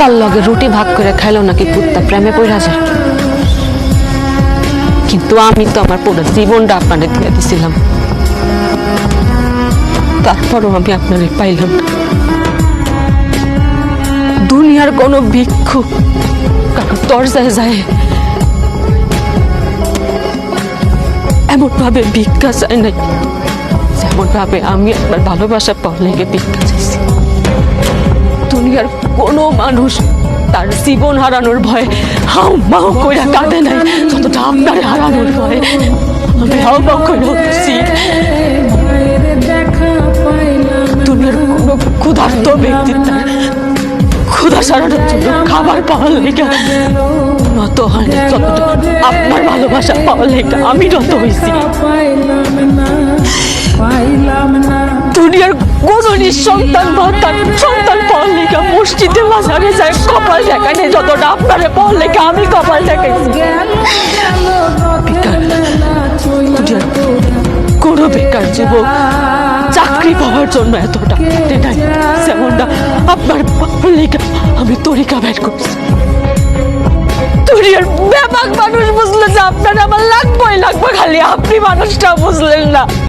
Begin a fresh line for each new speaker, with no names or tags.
কাকার লগে রুটি ভাগ করে খাইলো নাকি কুত্তা প্রেমে পড়া যায়। কিন্তু আমি তো আমার পুরো জীবনটা আপনারে দিয়ে দিছিলাম, তারপরও আমি আপনারে পাইলাম না। দুনিয়ার কোনো ভিক্ষুক কারো দরজায় যায় এমন ভাবে ভিক্ষা চাই নাই, যেমন ভাবে আমি আপনার ভালোবাসা পাওয়ার লেগে ভিক্ষা চাইছি। দুনিয়ার কোনো মানুষ তার জীবন হারানোর ভয়ে হাউ মাউ কইরা কাঁদে নাই যতটা আপনার হারানোর ভয়ে আমি হাউ মাউ কইরা উঠছি। দুনিয়ার কোনো ক্ষুধার্ত ব্যক্তি তার ক্ষুধা সারানোর জন্য খাবার পাওয়ার লেগে নত হয়নি যতটা আপনার ভালোবাসা পাওয়ার লেগে আমি নত হয়েছি। দুনিয়ার কোন নিঃসন্তান বা তার সন্তান পাওয়ার লেগে মসজিদে বাজারে যায় কপাল দেখানে যতটা আপনারে পাওয়ার লেগে আমি কপাল দেখাইছি। কোন বেকার যুবক চাকরি পাওয়ার জন্য এতটা খেটে নাই, যেমনটা আপনার পাওয়ার লেগে আমি তরিকা বের করছি। দুনিয়ার ব্যাপক মানুষ বুঝলো যে আপনার আমার লাগবে, খালি আপনি মানুষটা বুঝলেন না।